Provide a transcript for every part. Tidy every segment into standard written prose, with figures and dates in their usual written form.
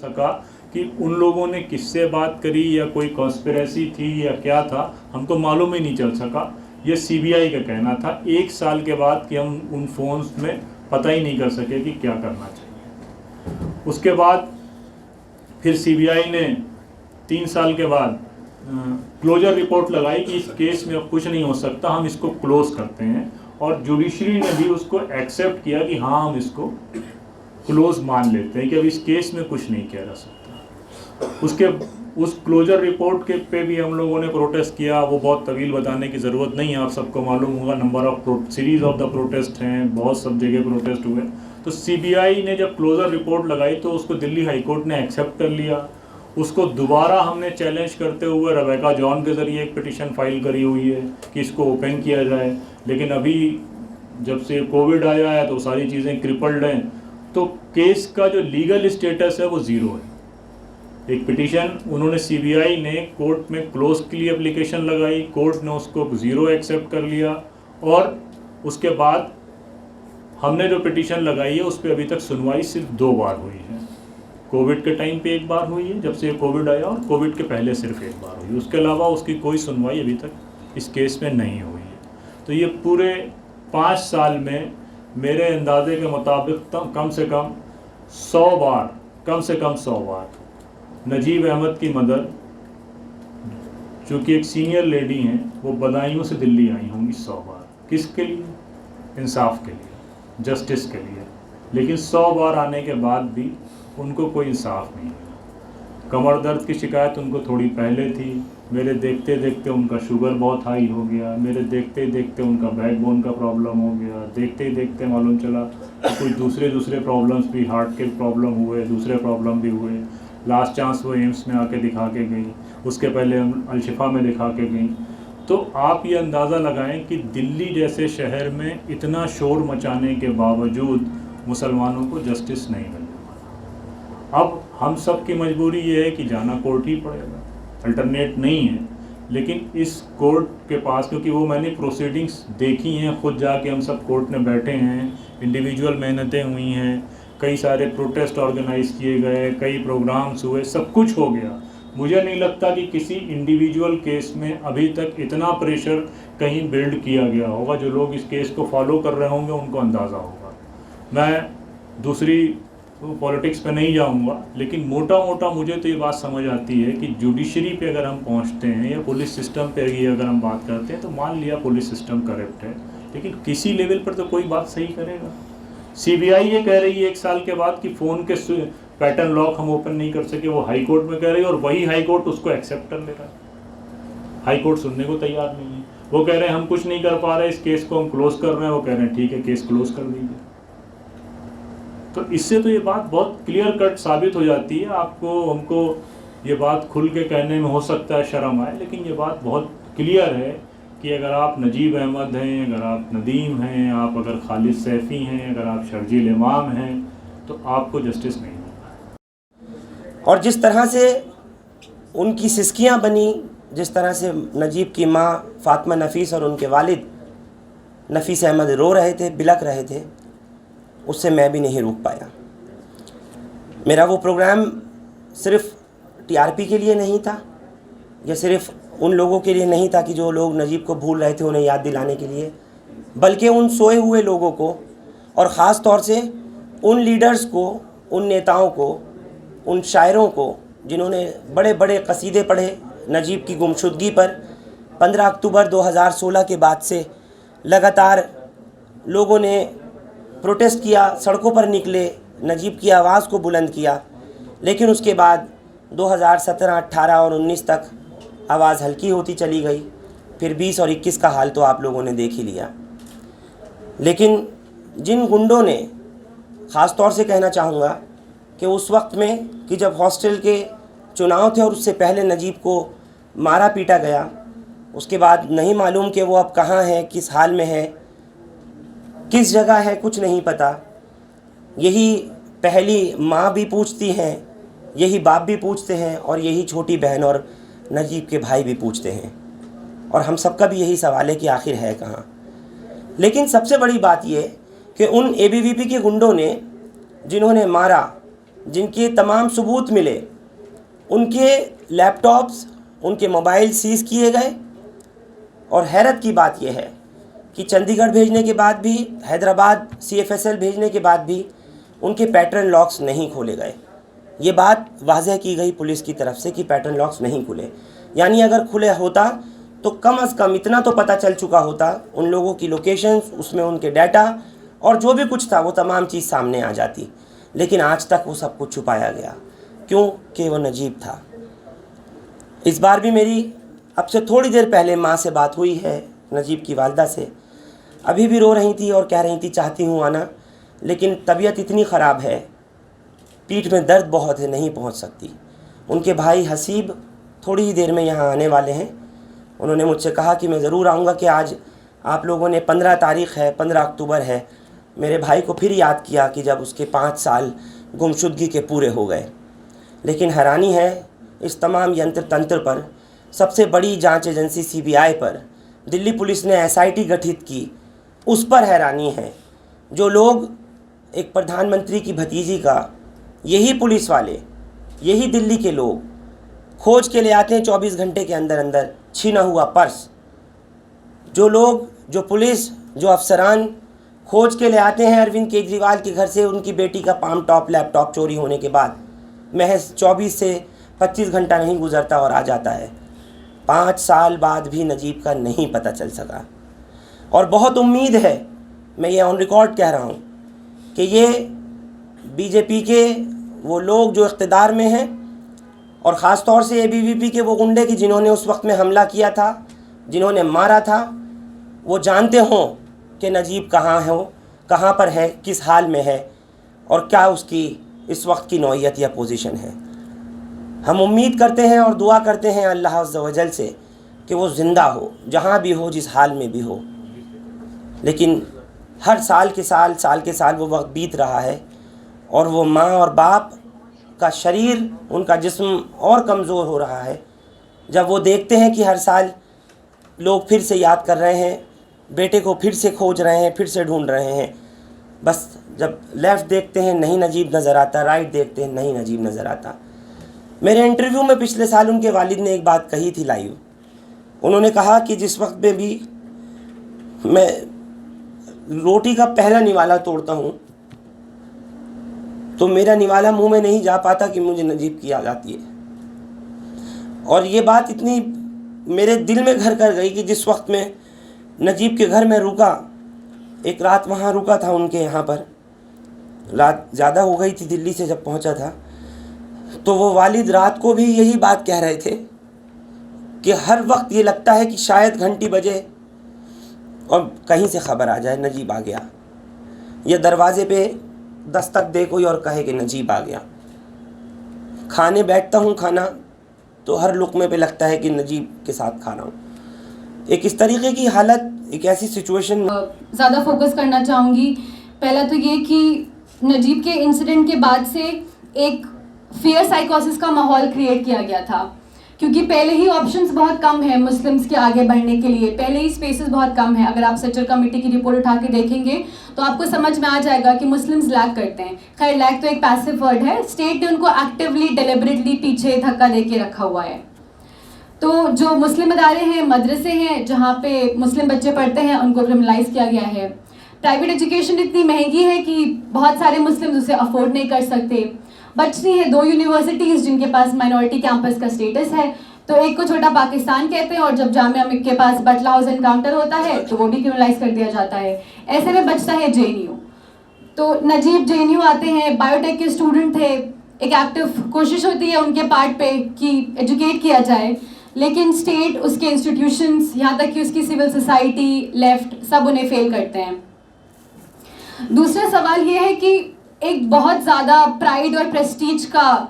सका कि उन लोगों ने किससे बात करी या कोई कॉन्स्पिरेसी थी या क्या था, हमको मालूम ही नहीं चल सका। ये सीबीआई का कहना था 1 साल के बाद कि हम उन फ़ोन्स में पता ही नहीं कर सके कि क्या करना चाहिए। उसके बाद फिर सीबीआई ने 3 साल के बाद क्लोजर रिपोर्ट लगाई कि इस केस में अब कुछ नहीं हो सकता, हम इसको क्लोज करते हैं, और जुडिशरी ने भी उसको एक्सेप्ट किया कि हाँ हम इसको क्लोज मान लेते हैं कि अब इस केस में कुछ नहीं किया जा सकता। उस क्लोजर रिपोर्ट के पे भी हम लोगों ने प्रोटेस्ट किया। वो बहुत तवील बताने की ज़रूरत नहीं है, आप सबको मालूम होगा, number of series of the protest हैं, बहुत सब जगह प्रोटेस्ट हुए। तो सीबीआई ने जब क्लोजर रिपोर्ट लगाई तो उसको दिल्ली हाई कोर्ट ने एक्सेप्ट कर लिया। उसको दोबारा हमने चैलेंज करते हुए रेबेका जॉन के ज़रिए एक पिटीशन फाइल करी हुई है कि इसको ओपन किया जाए, लेकिन अभी जब से कोविड आया है तो सारी चीज़ें क्रिपल्ड हैं, तो केस का जो लीगल स्टेटस है वो ज़ीरो है। एक पिटीशन उन्होंने सीबीआई ने कोर्ट में क्लोज के लिए एप्लीकेशन लगाई, कोर्ट ने उसको ज़ीरो एक्सेप्ट कर लिया, और उसके बाद हमने जो पिटीशन लगाई है उस पर अभी तक सुनवाई सिर्फ 2 बार हुई है। कोविड के टाइम पे 1 बार हुई है जब से कोविड आया, और कोविड के पहले सिर्फ 1 बार हुई। उसके अलावा उसकी कोई सुनवाई अभी तक इस केस में नहीं हुई है। तो ये पूरे 5 साल में मेरे अंदाजे के मुताबिक कम से कम 100 बार नजीब अहमद की मदर, जो कि एक सीनियर लेडी हैं, वो बदायूं से दिल्ली आई होंगी 100 बार। किसके लिए? इंसाफ के लिए, जस्टिस के लिए। लेकिन 100 बार आने के बाद भी उनको कोई इंसाफ नहीं मिला। कमर दर्द की शिकायत उनको थोड़ी पहले थी, मेरे देखते देखते उनका शुगर बहुत हाई हो गया, मेरे देखते देखते उनका बैकबोन का प्रॉब्लम हो गया, देखते ही देखते मालूम चला कि कुछ दूसरे प्रॉब्लम्स भी, हार्ट के प्रॉब्लम हुए, दूसरे प्रॉब्लम भी हुए। लास्ट चांस वो एम्स में आके दिखा के गई, उसके पहले हम अलशिफा में दिखा के गई। तो आप ये अंदाज़ा लगाएं कि दिल्ली जैसे शहर में इतना शोर मचाने के बावजूद मुसलमानों को जस्टिस नहीं मिल रहा। अब हम सब की मजबूरी ये है कि जाना कोर्ट ही पड़ेगा, अल्टरनेट नहीं है। लेकिन इस कोर्ट के पास, क्योंकि वो मैंने प्रोसीडिंग्स देखी हैं, खुद जाके हम सब कोर्ट में बैठे हैं, इंडिविजुअल मेहनतें हुई हैं, कई सारे प्रोटेस्ट ऑर्गेनाइज किए गए, कई प्रोग्राम्स हुए, सब कुछ हो गया। मुझे नहीं लगता कि किसी इंडिविजुअल केस में अभी तक इतना प्रेशर कहीं बिल्ड किया गया होगा। जो लोग इस केस को फॉलो कर रहे होंगे उनको अंदाज़ा होगा। मैं दूसरी पॉलिटिक्स पे नहीं जाऊंगा, लेकिन मोटा मोटा मुझे तो ये बात समझ आती है कि जुडिशरी पे अगर हम पहुंचते हैं या पुलिस सिस्टम पे अगर हम बात करते हैं, तो मान लिया पुलिस सिस्टम करप्ट है, लेकिन किसी लेवल पर तो कोई बात सही करेगा। सीबीआई ये कह रही है 1 साल के बाद कि फ़ोन के पैटर्न लॉक हम ओपन नहीं कर सके, वो हाई कोर्ट में कह रही है, और वही हाई कोर्ट उसको एक्सेप्ट कर ले रहा है। हाई कोर्ट सुनने को तैयार नहीं है। वो कह रहे हैं हम कुछ नहीं कर पा रहे, इस केस को हम क्लोज कर रहे हैं, वो कह रहे हैं ठीक है केस क्लोज कर दीजिए। तो इससे तो ये बात बहुत क्लियर कट साबित हो जाती है। आपको हमको ये बात खुल के कहने में हो सकता है शर्म आए, लेकिन ये बात बहुत क्लियर है कि अगर आप नजीब अहमद हैं, अगर आप नदीम हैं, आप अगर खालिद सैफ़ी हैं, अगर आप शर्जील इमाम हैं, तो आपको जस्टिस नहीं मिलता। और जिस तरह से उनकी सिसकियां बनी, जिस तरह से नजीब की माँ फ़ातिमा नफ़ीस और उनके वालिद नफ़ीस अहमद रो रहे थे, बिलख रहे थे, उससे मैं भी नहीं रुक पाया। मेरा वो प्रोग्राम सिर्फ़ टीआरपी के लिए नहीं था, या सिर्फ़ उन लोगों के लिए नहीं था कि जो लोग नजीब को भूल रहे थे उन्हें याद दिलाने के लिए, बल्कि उन सोए हुए लोगों को, और ख़ास तौर से उन लीडर्स को, उन नेताओं को, उन शायरों को जिन्होंने बड़े बड़े कसीदे पढ़े नजीब की गुमशुदगी पर। 15 अक्टूबर 2016 के बाद से लगातार लोगों ने प्रोटेस्ट किया, सड़कों पर निकले, नजीब की आवाज़ को बुलंद किया, लेकिन उसके बाद 2017, 18 और 19 तक आवाज़ हल्की होती चली गई। फिर 20 और 21 का हाल तो आप लोगों ने देख ही लिया। लेकिन जिन गुंडों ने, ख़ास तौर से कहना चाहूँगा कि उस वक्त में कि जब हॉस्टल के चुनाव थे और उससे पहले नजीब को मारा पीटा गया, उसके बाद नहीं मालूम कि वो अब कहाँ है, किस हाल में है, किस जगह है, कुछ नहीं पता। यही पहली माँ भी पूछती हैं, यही बाप भी पूछते हैं, और यही छोटी बहन और नजीब के भाई भी पूछते हैं, और हम सबका भी यही सवाल है कि आखिर है कहाँ। लेकिन सबसे बड़ी बात ये कि उन एबीवीपी के गुंडों ने जिन्होंने मारा, जिनके तमाम सबूत मिले, उनके लैपटॉप्स, उनके मोबाइल सीज़ किए गए। और हैरत की बात यह है कि चंडीगढ़ भेजने के बाद भी, हैदराबाद CFSL भेजने के बाद भी उनके पैटर्न लॉक्स नहीं खोले गए। ये बात वाज़ह की गई पुलिस की तरफ से कि पैटर्न लॉक्स नहीं खुले, यानी अगर खुले होता तो कम से कम इतना तो पता चल चुका होता, उन लोगों की लोकेशंस, उसमें उनके डाटा और जो भी कुछ था वो तमाम चीज़ सामने आ जाती। लेकिन आज तक वो सब कुछ छुपाया गया, क्योंकि वो नजीब था। इस बार भी मेरी अब से थोड़ी देर पहले माँ से बात हुई है, नजीब की वालदा से। अभी भी रो रही थी और कह रही थी चाहती हूँ आना, लेकिन तबीयत इतनी ख़राब है, पीठ में दर्द बहुत है, नहीं पहुँच सकती। उनके भाई हसीब थोड़ी ही देर में यहाँ आने वाले हैं। उन्होंने मुझसे कहा कि मैं ज़रूर आऊँगा, कि आज आप लोगों ने 15 तारीख़ है, 15 अक्टूबर है, मेरे भाई को फिर याद किया कि जब उसके 5 साल गुमशुदगी के पूरे हो गए। लेकिन हैरानी है इस तमाम यंत्र तंत्र पर, सबसे बड़ी जांच एजेंसी CBI पर, दिल्ली पुलिस ने SIT गठित की, उस पर हैरानी है। जो लोग एक प्रधानमंत्री की भतीजी का, यही पुलिस वाले, यही दिल्ली के लोग खोज के ले आते हैं 24 घंटे के अंदर अंदर छीना हुआ पर्स। जो लोग, जो पुलिस, जो अफसरान खोज के ले आते हैं अरविंद केजरीवाल के घर से उनकी बेटी का पाम टॉप लैपटॉप चोरी होने के बाद, महज 24 से 25 घंटा नहीं गुजरता और आ जाता है। 5 साल बाद भी नजीब का नहीं पता चल सका। और बहुत उम्मीद है, मैं ये ऑन रिकॉर्ड कह रहा हूँ, कि ये BJP के वो लोग जो इक़्तिदार में हैं, और ख़ास तौर से ABVP के वो गुंडे कि जिन्होंने उस वक्त में हमला किया था, जिन्होंने मारा था, वो जानते हों कि नजीब कहाँ हो, कहाँ पर है, किस हाल में है और क्या उसकी इस वक्त की नौइयत या पोजीशन है। हम उम्मीद करते हैं और दुआ करते हैं अल्लाह अज़्ज़ा व जल से कि वो ज़िंदा हो, जहाँ भी हो, जिस हाल में भी हो। लेकिन हर साल के साल वो वक्त बीत रहा है और वो माँ और बाप का शरीर, उनका जिस्म और कमज़ोर हो रहा है जब वो देखते हैं कि हर साल लोग फिर से याद कर रहे हैं, बेटे को फिर से खोज रहे हैं, फिर से ढूंढ रहे हैं। बस जब लेफ़्ट देखते हैं नहीं नजीब नज़र आता, राइट देखते हैं नहीं नजीब नज़र आता। मेरे इंटरव्यू में पिछले साल उनके वालिद ने एक बात कही थी लाइव। उन्होंने कहा कि जिस वक्त में भी मैं रोटी का पहला निवाला तोड़ता हूँ तो मेरा निवाला मुंह में नहीं जा पाता कि मुझे नजीब की याद आती है। और ये बात इतनी मेरे दिल में घर कर गई कि जिस वक्त में नजीब के घर में रुका, एक रात वहाँ रुका था उनके यहाँ पर, रात ज़्यादा हो गई थी दिल्ली से जब पहुँचा था, तो वो वालिद रात को भी यही बात कह रहे थे कि हर वक्त ये लगता है कि शायद घंटी बजे और कहीं से ख़बर आ जाए नजीब आ गया, या दरवाज़े पे दस्तक दे कोई और कहे कि नजीब आ गया। खाने बैठता हूँ खाना तो हर लुक़मे पे लगता है कि नजीब के साथ खा रहा हूँ। एक इस तरीके की हालत, एक ऐसी सिचुएशन। ज़्यादा फोकस करना चाहूँगी। पहला तो ये कि नजीब के इंसिडेंट के बाद से एक फियर साइकोसिस का माहौल क्रिएट किया गया था, क्योंकि पहले ही ऑप्शंस बहुत कम है मुस्लिम्स के आगे बढ़ने के लिए, पहले ही स्पेसेस बहुत कम है। अगर आप सच्चर कमेटी की रिपोर्ट उठा के देखेंगे तो आपको समझ में आ जाएगा कि मुस्लिम्स लैग करते हैं। खैर, लैग तो एक पैसिव वर्ड है, स्टेट ने उनको एक्टिवली डेलिबरेटली पीछे धक्का दे के रखा हुआ है। तो जो मुस्लिम इदारे हैं, मदरसे हैं जहाँ पे मुस्लिम बच्चे पढ़ते हैं, उनको क्रिमिनलाइज किया गया है। प्राइवेट एजुकेशन इतनी महंगी है कि बहुत सारे मुस्लिम उसे अफोर्ड नहीं कर सकते। बचती हैं 2 यूनिवर्सिटीज़ जिनके पास माइनॉरिटी कैंपस का स्टेटस है, तो एक को छोटा पाकिस्तान कहते हैं और जब जामिया के पास बटला हाउस एनकाउंटर होता है तो वो भी क्रिमिनलाइज कर दिया जाता है। ऐसे में बचता है JNU। तो नजीब JNU आते हैं, बायोटेक के स्टूडेंट थे, एक एक्टिव कोशिश होती है उनके पार्ट पे कि एजुकेट किया जाए, लेकिन स्टेट, उसके इंस्टीट्यूशंस, यहाँ तक कि उसकी सिविल सोसाइटी, लेफ्ट, सब उन्हें फेल करते हैं। दूसरा सवाल ये है कि एक बहुत ज़्यादा प्राइड और प्रेस्टीज का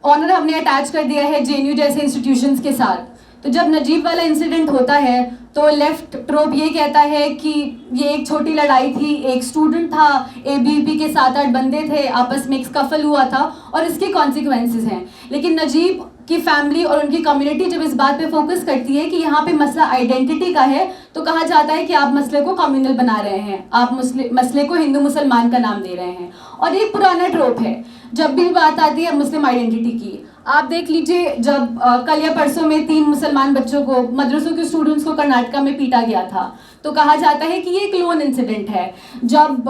ऑनर हमने अटैच कर दिया है JNU जैसे इंस्टीट्यूशंस के साथ। तो जब नजीब वाला इंसिडेंट होता है तो लेफ़्ट ट्रोप ये कहता है कि ये एक छोटी लड़ाई थी, एक स्टूडेंट था, ABVP के 7-8 बंदे थे, आपस में एक स्कफल हुआ था और इसके कॉन्सिक्वेंसेस हैं। लेकिन नजीब कि फैमिली और उनकी कम्युनिटी जब इस बात पे फोकस करती है कि यहाँ पे मसला आइडेंटिटी का है, तो कहा जाता है कि आप मसले को कम्युनल बना रहे हैं, आप मसले को हिंदू मुसलमान का नाम दे रहे हैं। और एक पुराना ट्रोप है जब भी बात आती है मुस्लिम आइडेंटिटी की। आप देख लीजिए, जब कल या परसों में 3 मुसलमान बच्चों को, मदरसों के स्टूडेंट्स को कर्नाटका में पीटा गया था, तो कहा जाता है कि ये एक लोन इंसिडेंट है। जब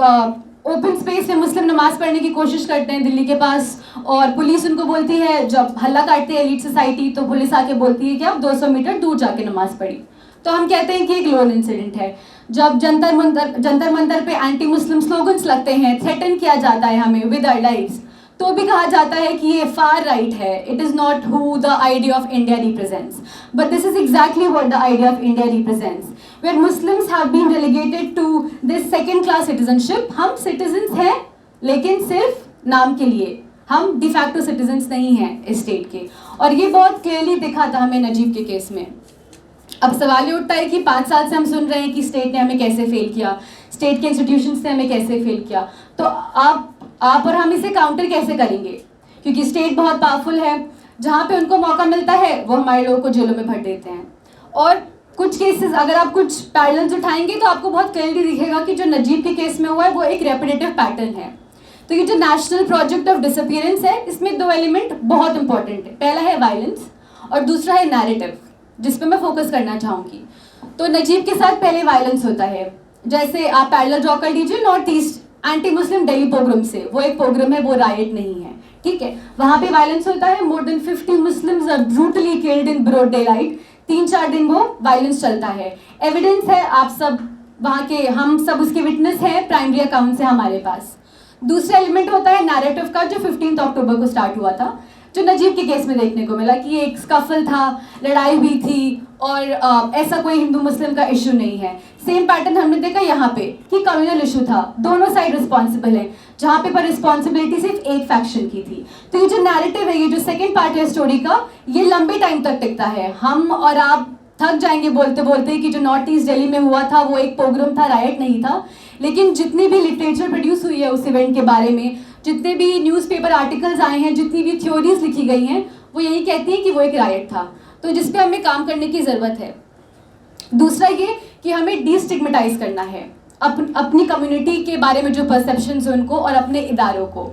ओपन स्पेस में मुस्लिम नमाज पढ़ने की कोशिश करते हैं दिल्ली के पास, और पुलिस उनको बोलती है, जब हल्ला काटती है एलीट सोसाइटी, तो पुलिस आके बोलती है कि आप 200 मीटर दूर जाके नमाज पढ़ी, तो हम कहते हैं कि एक लोन इंसिडेंट है। जब जंतर मंतर पे एंटी मुस्लिम स्लोगन्स लगते हैं, थ्रेटन किया जाता है हमें विद आवर लाइव्स, तो भी कहा जाता है कि ये फार राइट है, it is not who the idea of India represents, but this is exactly what the idea of India represents, where Muslims have been relegated to this second class citizenship. हम citizens हैं, लेकिन सिर्फ नाम के लिए, हम de facto citizens नहीं हैं इस स्टेट के। और ये बहुत क्लियरली दिखा था हमें नजीब के केस में। अब सवाल ये उठता है कि 5 साल से हम सुन रहे हैं कि स्टेट ने हमें कैसे फेल किया, स्टेट के इंस्टीट्यूशंस ने हमें कैसे फेल किया, तो आप और हम इसे काउंटर कैसे करेंगे? क्योंकि स्टेट बहुत पावरफुल है, जहाँ पे उनको मौका मिलता है वो हमारे लोगों को जेलों में भर देते हैं। और कुछ केसेस, अगर आप कुछ पैरेलल्स उठाएंगे तो आपको बहुत क्लियरली दिखेगा कि जो नजीब के केस में हुआ है वो एक रेपिटेटिव पैटर्न है। तो ये जो नेशनल प्रोजेक्ट ऑफ डिसअपीयरेंस है, इसमें 2 एलिमेंट बहुत इंपॉर्टेंट है। पहला है वायलेंस और दूसरा है नैरेटिव, जिस पे मैं फोकस करना चाहूँगी। तो नजीब के साथ पहले वायलेंस होता है। जैसे आप पैरेलल ड्रॉ कर लीजिए north east anti Muslim Delhi pogrom से, वो एक पोग्राम है, वो राइट नहीं है, ठीक है। वहाँ पे वायलेंस होता है, more than 50 Muslims are brutally killed in broad daylight. 3-4 दिन वो वायलेंस चलता है। एविडेंस है, आप सब वहाँ के, हम सब उसके विटनेस हैं, प्राइमरी अकाउंट से हमारे पास। दूसरा एलिमेंट होता है नैरेटिव का, जो 15 अक्टूबर को स्टार्ट हुआ था, जो नजीब के केस में देखने को मिला कि एक स्कफल था, लड़ाई हुई थी, और ऐसा कोई हिंदू मुस्लिम का इशू नहीं है। सेम पैटर्न हमने देखा यहाँ पे कि कम्युनल इशू था, दोनों साइड रिस्पॉन्सिबल है, जहाँ पे पर रिस्पॉन्सिबिलिटी सिर्फ एक फैक्शन की थी। तो ये जो नैरेटिव है, ये जो सेकेंड पार्ट है स्टोरी का, ये लंबे टाइम तक टिकता है। हम और आप थक जाएंगे बोलते बोलते कि जो नॉर्थ ईस्ट दिल्ली में हुआ था वो एक पोग्राम था, राइट नहीं था। लेकिन जितनी भी लिटरेचर प्रोड्यूस हुई है उस इवेंट के बारे में, जितने भी न्यूज़पेपर आर्टिकल्स आए हैं, जितनी भी थ्योरीज लिखी गई हैं, वो यही कहती हैं कि वो एक राइट था। तो जिस पे हमें काम करने की ज़रूरत है। दूसरा ये कि हमें डिस्टिग्मेटाइज करना है अपनी कम्युनिटी के बारे में जो परसेप्शंस हैं उनको, और अपने इदारों को।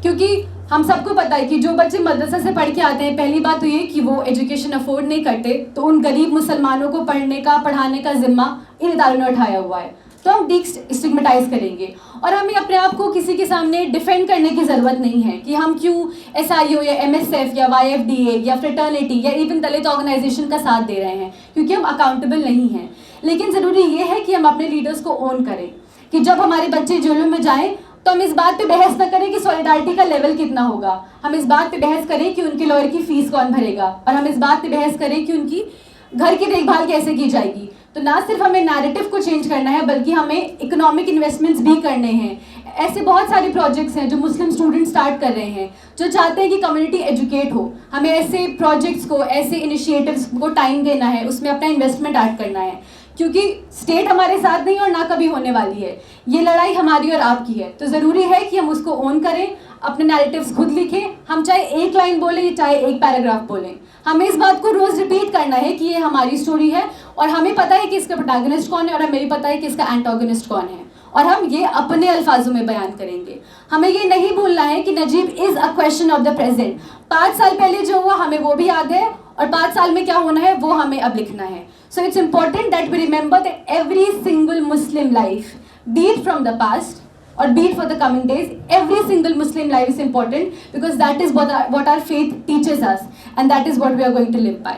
क्योंकि हम सबको पता है कि जो बच्चे मदरसा से पढ़ के आते हैं, पहली बात तो ये कि वो एजुकेशन अफोर्ड नहीं करते, तो उन गरीब मुसलमानों को पढ़ाने का जिम्मा इन इदारों ने उठाया हुआ है। तो हम डिस्टिग्मेटाइज करेंगे, और हमें अपने आप को किसी के सामने डिफेंड करने की ज़रूरत नहीं है कि हम क्यों SIO या MSF या YFDA या फ्रेटर्निटी या इवन दलित ऑर्गेनाइजेशन का साथ दे रहे हैं, क्योंकि हम अकाउंटेबल नहीं हैं। लेकिन ज़रूरी ये है कि हम अपने लीडर्स को ओन करें, कि जब हमारे बच्चे जेलों में जाएं तो हम इस बात पे बहस न करें कि सॉलिडारिटी का लेवल कितना होगा, हम इस बात पे बहस करें कि उनके लॉयर की फीस कौन भरेगा, और हम इस बात पे बहस करें कि उनकी घर की देखभाल कैसे की जाएगी। तो ना सिर्फ हमें नैरेटिव को चेंज करना है, बल्कि हमें इकोनॉमिक इन्वेस्टमेंट्स भी करने हैं। ऐसे बहुत सारे प्रोजेक्ट्स हैं जो मुस्लिम स्टूडेंट स्टार्ट कर रहे हैं, जो चाहते हैं कि कम्युनिटी एजुकेट हो। हमें ऐसे प्रोजेक्ट्स को, ऐसे इनिशिएटिव्स को टाइम देना है, उसमें अपना इन्वेस्टमेंट ऐड करना है, क्योंकि स्टेट हमारे साथ नहीं और ना कभी होने वाली है। ये लड़ाई हमारी और आपकी है, तो ज़रूरी है कि हम उसको ओन करें, अपने नैरेटिव्स खुद लिखें। हम चाहे एक लाइन बोलें, चाहे एक पैराग्राफ बोलें, हमें इस बात को रोज़ रिपीट करना है कि ये हमारी स्टोरी है, और हमें पता है कि इसका प्रोटैगनिस्ट कौन है, और हमें भी पता है कि इसका एंटागनिस्ट कौन है, और हम ये अपने अल्फाजों में बयान करेंगे। हमें ये नहीं भूलना है कि Najeeb is a question of the present. 5 साल पहले जो हुआ हमें वो भी याद है, और 5 साल में क्या होना है वो हमें अब लिखना है। So it's important that we remember that every single Muslim life, be it from the past or be it for the coming days, every single Muslim life is important, because that is what our faith teaches us, and that is what we are going to live by.